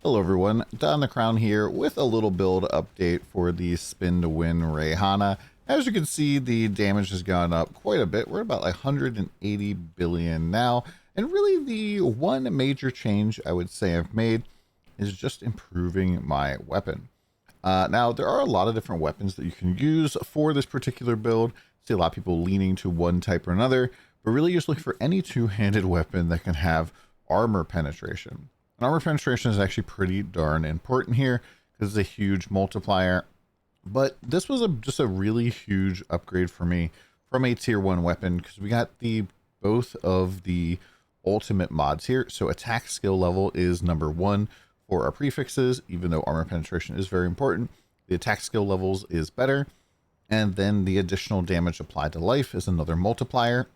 Hello everyone, DonTheCrown here with a little build update for the Spin to Win Rehan. As you can see, the damage has gone up quite a bit. We're at about 180 billion now. And really the one major change I would say I've made is just improving my weapon. Now, there are a lot of different weapons that you can use for this particular build. I see a lot of people leaning to one type or another, but really just looking for any two-handed weapon that can have armor penetration. And armor penetration is actually pretty darn important here because it's a huge multiplier. But this was just a really huge upgrade for me from a tier 1 weapon because we got both of the ultimate mods here. So attack skill level is number 1 for our prefixes, even though armor penetration is very important. The attack skill levels is better. And then the additional damage applied to life is another multiplier.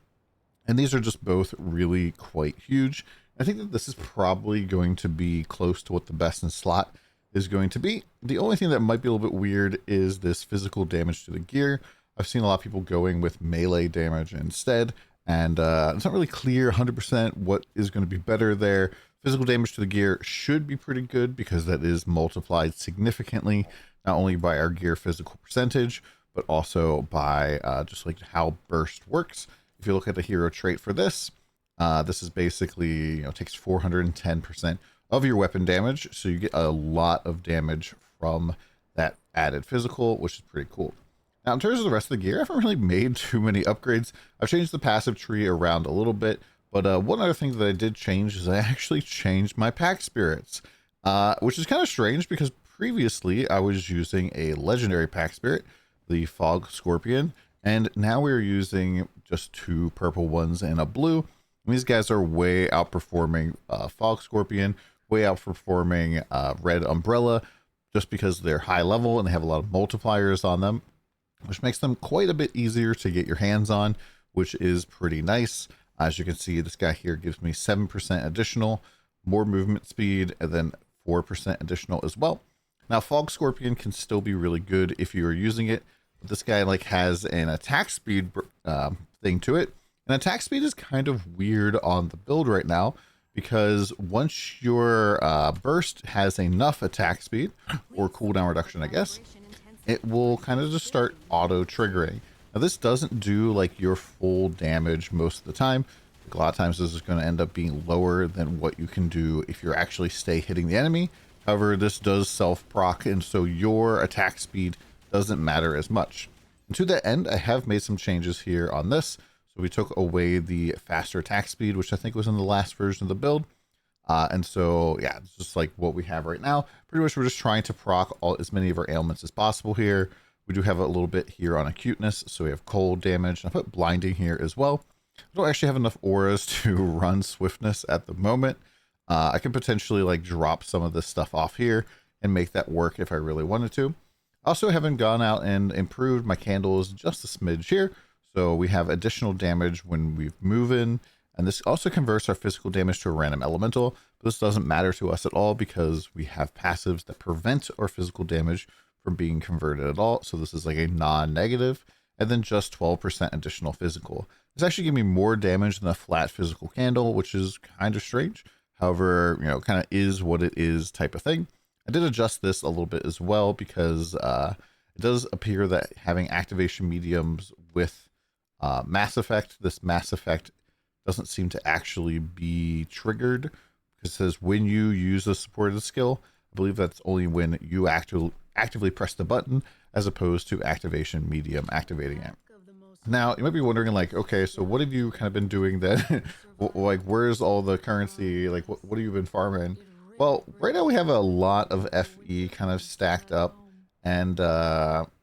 And these are just both really quite huge. I think that this is probably going to be close to what the best in slot is going to be. The only thing that might be a little bit weird is this physical damage to the gear. I've seen a lot of people going with melee damage instead, and it's not really clear 100% what is going to be better there. Physical damage to the gear should be pretty good because that is multiplied significantly, not only by our gear physical percentage, but also by just like how burst works. If you look at the hero trait for this, this is basically, takes 410% of your weapon damage. So you get a lot of damage from that added physical, which is pretty cool. Now, in terms of the rest of the gear, I haven't really made too many upgrades. I've changed the passive tree around a little bit, but one other thing that I did change is I actually changed my pack spirits, which is kind of strange because previously I was using a legendary pack spirit, the Fog Scorpion, and now we're using just 2 purple ones and a blue. These guys are way outperforming Fog Scorpion, way outperforming Red Umbrella, just because they're high level and they have a lot of multipliers on them, which makes them quite a bit easier to get your hands on, which is pretty nice. As you can see, this guy here gives me 7% additional, more movement speed, and then 4% additional as well. Now, Fog Scorpion can still be really good if you are using it, but this guy has an attack speed thing to it. And attack speed is kind of weird on the build right now because once your burst has enough attack speed or cooldown reduction, I guess, it will kind of just start auto triggering. Now, this doesn't do like your full damage most of the time. Like, a lot of times this is going to end up being lower than what you can do if you're actually stay hitting the enemy. However, this does self proc, and so your attack speed doesn't matter as much. And to that end, I have made some changes here on this. So we took away the faster attack speed, which I think was in the last version of the build. And so, yeah, it's just like what we have right now. Pretty much we're just trying to proc as many of our ailments as possible here. We do have a little bit here on acuteness. So we have cold damage. I put blinding here as well. I don't actually have enough auras to run swiftness at the moment. I can potentially like drop some of this stuff off here and make that work if I really wanted to. Also, haven't gone out and improved my candles just a smidge here. So we have additional damage when we move in, and this also converts our physical damage to a random elemental. But this doesn't matter to us at all because we have passives that prevent our physical damage from being converted at all. So this is like a non-negative, and then just 12% additional physical. It's actually giving me more damage than a flat physical candle, which is kind of strange. However, kind of is what it is type of thing. I did adjust this a little bit as well because it does appear that having activation mediums with Mass Effect, this Mass Effect doesn't seem to actually be triggered because it says when you use a supported skill. I believe that's only when you actively press the button as opposed to activation medium activating it. Now, you might be wondering, like, okay, so what have you kind of been doing then? Like, where's all the currency? Like, what have you been farming? Well, right now we have a lot of FE kind of stacked up. And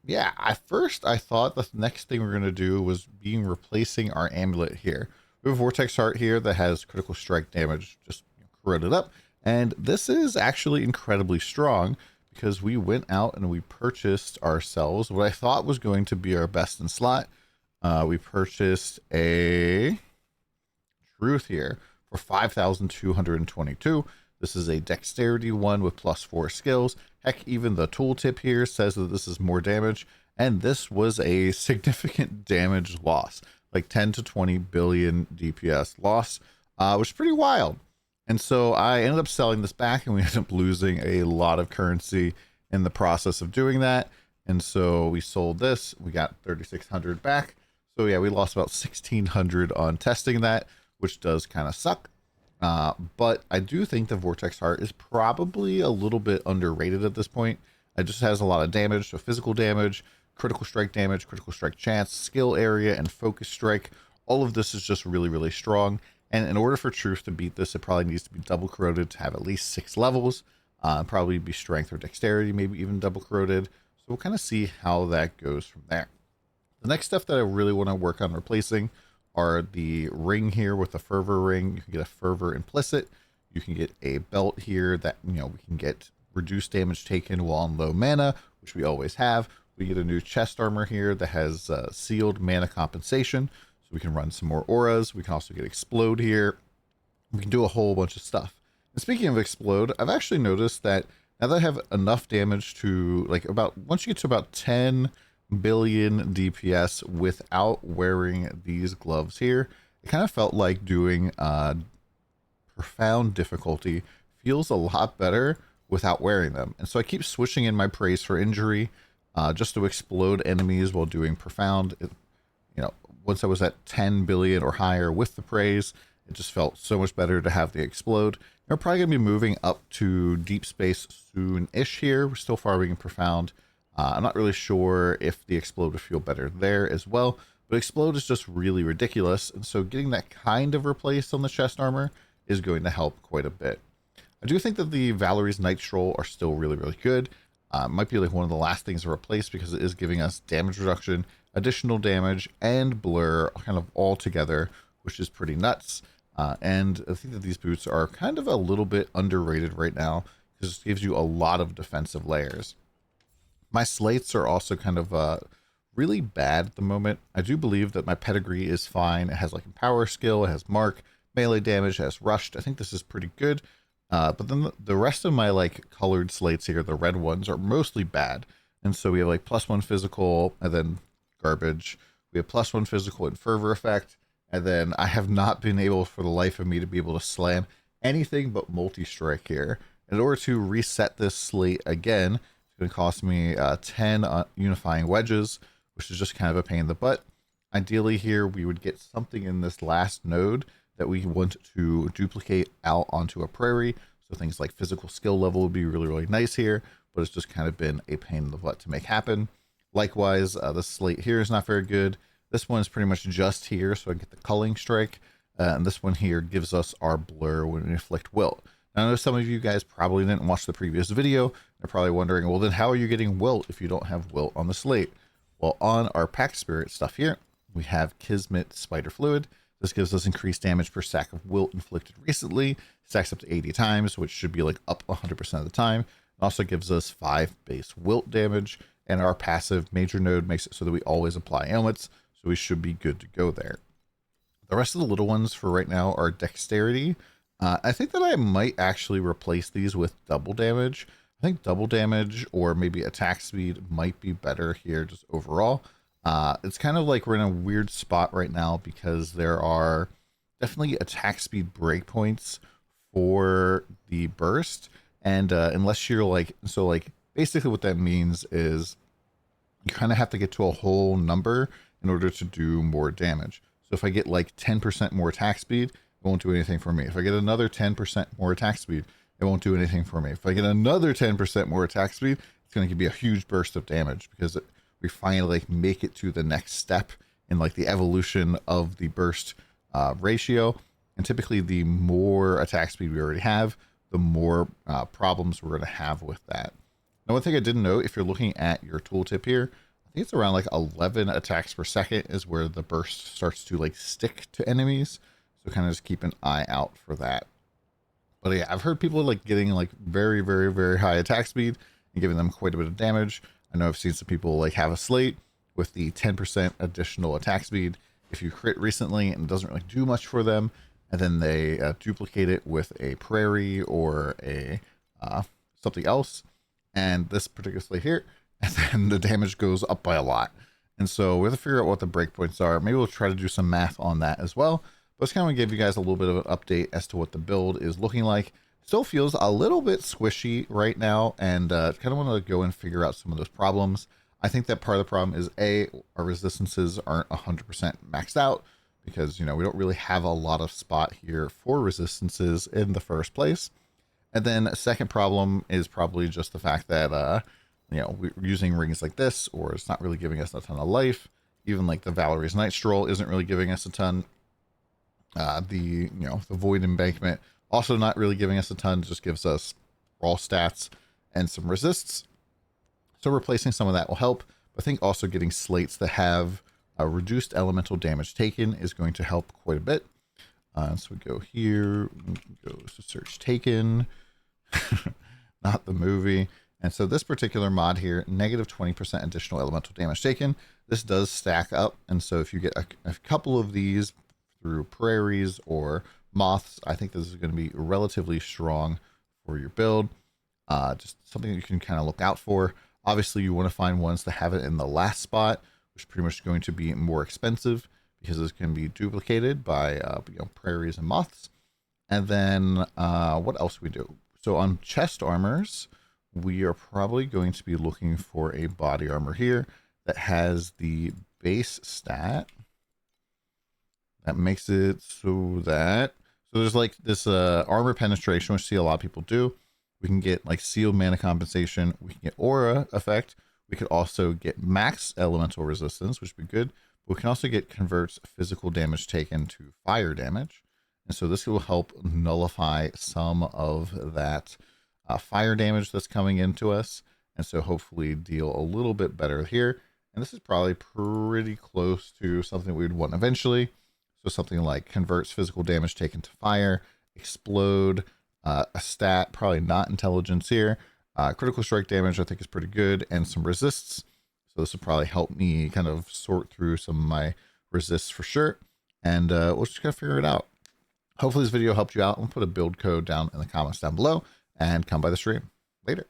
yeah, at first I thought the next thing we're going to do was replacing our amulet here. We have a Vortex Heart here that has critical strike damage, just corroded up. And this is actually incredibly strong because we went out and we purchased ourselves what I thought was going to be our best in slot. We purchased a Truth here for 5,222. This is a dexterity one with +4 skills. Heck, even the tooltip here says that this is more damage. And this was a significant damage loss, like 10 to 20 billion DPS loss, which is pretty wild. And so I ended up selling this back, and we ended up losing a lot of currency in the process of doing that. And so we sold this, we got 3,600 back. So yeah, we lost about 1,600 on testing that, which does kind of suck. But I do think the Vortex Heart is probably a little bit underrated at this point. It just has a lot of damage, so physical damage, critical strike chance, skill area, and focus strike. All of this is just really, really strong. And in order for Truth to beat this, it probably needs to be double corroded to have at least 6 levels. Probably be strength or dexterity, maybe even double corroded. So we'll kind of see how that goes from there. The next stuff that I really want to work on replacing are the ring here with the fervor ring. You can get a fervor implicit. You can get a belt here that, we can get reduced damage taken while on low mana, which we always have. We get a new chest armor here that has sealed mana compensation. So we can run some more auras. We can also get explode here. We can do a whole bunch of stuff. And speaking of explode, I've actually noticed that now that I have enough damage to once you get to about 10 billion DPS without wearing these gloves here, it kind of felt like doing profound difficulty feels a lot better without wearing them. And so I keep switching in my praise for injury just to explode enemies while doing profound. Once I was at 10 billion or higher with the praise, it just felt so much better to have the explode. We're probably going to be moving up to Deepspace soon-ish here. We're still farming profound. I'm not really sure if the explode would feel better there as well, but explode is just really ridiculous. And so getting that kind of replaced on the chest armor is going to help quite a bit. I do think that the Valerie's Night Stroll are still really, really good. Might be like one of the last things to replace because it is giving us damage reduction, additional damage, and blur kind of all together, which is pretty nuts. And I think that these boots are kind of a little bit underrated right now because it gives you a lot of defensive layers. My slates are also kind of really bad at the moment. I do believe that my pedigree is fine. It has like Empower skill, it has mark, melee damage, it has rushed. I think this is pretty good. But then the rest of my like colored slates here, the red ones, are mostly bad. And so we have like +1 physical and then garbage. We have +1 physical and fervor effect. And then I have not been able for the life of me to be able to slam anything but multi-strike here. In order to reset this slate again, it's going to cost me 10 unifying wedges, which is just kind of a pain in the butt. Ideally here, we would get something in this last node that we want to duplicate out onto a prairie. So things like physical skill level would be really, really nice here, but it's just kind of been a pain in the butt to make happen. Likewise, the slate here is not very good. This one is pretty much just here, so I get the culling strike. And this one here gives us our blur when we inflict wilt. Now, I know some of you guys probably didn't watch the previous video. They're probably wondering, well, then how are you getting wilt if you don't have wilt on the slate? Well, on our pack spirit stuff here, we have Kismet Spider Fluid. This gives us increased damage per stack of wilt inflicted recently. Stacks up to 80 times, which should be like up 100% of the time. It also gives us 5 base wilt damage. And our passive major node makes it so that we always apply ailments. So we should be good to go there. The rest of the little ones for right now are dexterity. I think that I might actually replace these with double damage. I think double damage or maybe attack speed might be better here just overall. It's kind of like we're in a weird spot right now because there are definitely attack speed breakpoints for the burst. And unless you're like, basically what that means is you kind of have to get to a whole number in order to do more damage. So if I get like 10% more attack speed, it won't do anything for me. If I get another 10% more attack speed, it won't do anything for me. If I get another 10% more attack speed, it's going to give me a huge burst of damage because we finally like make it to the next step in like the evolution of the burst ratio. And typically the more attack speed we already have, the more problems we're going to have with that. Now, one thing I didn't know, if you're looking at your tooltip here, I think it's around like 11 attacks per second is where the burst starts to like stick to enemies. So kind of just keep an eye out for that. But yeah, I've heard people like getting like very, very, very high attack speed and giving them quite a bit of damage. I know I've seen some people like have a slate with the 10% additional attack speed. If you crit recently and it doesn't really do much for them, and then they duplicate it with a prairie or a something else, and this particular slate here, and then the damage goes up by a lot. And so we have to figure out what the breakpoints are. Maybe we'll try to do some math on that as well. But it's kind of give you guys a little bit of an update as to what the build is looking like. Still feels a little bit squishy right now, and kind of want to go and figure out some of those problems. I think that part of the problem is our resistances aren't 100% maxed out, because, you know, we don't really have a lot of spot here for resistances in the first place. And then a second problem is probably just the fact that, you know, we're using rings like this, or it's not really giving us a ton of life. Even like the Valerie's Night Stroll isn't really giving us a ton. The Void Embankment also not really giving us a ton, just gives us raw stats and some resists. So replacing some of that will help. But I think also getting slates that have a reduced elemental damage taken is going to help quite a bit. So we go here, we can go to search taken, not the movie. And so this particular mod here, negative 20% additional elemental damage taken. This does stack up. And so if you get a couple of these through prairies or moths, I think this is going to be relatively strong for your build. Just something that you can kind of look out for. Obviously, you want to find ones that have it in the last spot, which is pretty much going to be more expensive because it's going to be duplicated by prairies and moths. And then what else we do? So on chest armors, we are probably going to be looking for a body armor here that has the base stat that makes it so there's like this armor penetration, which I see a lot of people do. We can get like sealed mana compensation. We can get aura effect. We could also get max elemental resistance, which would be good. But we can also get converts physical damage taken to fire damage. And so this will help nullify some of that fire damage that's coming into us. And so hopefully deal a little bit better here. And this is probably pretty close to something we'd want eventually. So something like converts physical damage taken to fire, explode, a stat, probably not intelligence here. Critical strike damage I think is pretty good, and some resists. So this will probably help me kind of sort through some of my resists for sure. And we'll just kind of figure it out. Hopefully this video helped you out. I'll put a build code down in the comments down below, and come by the stream later.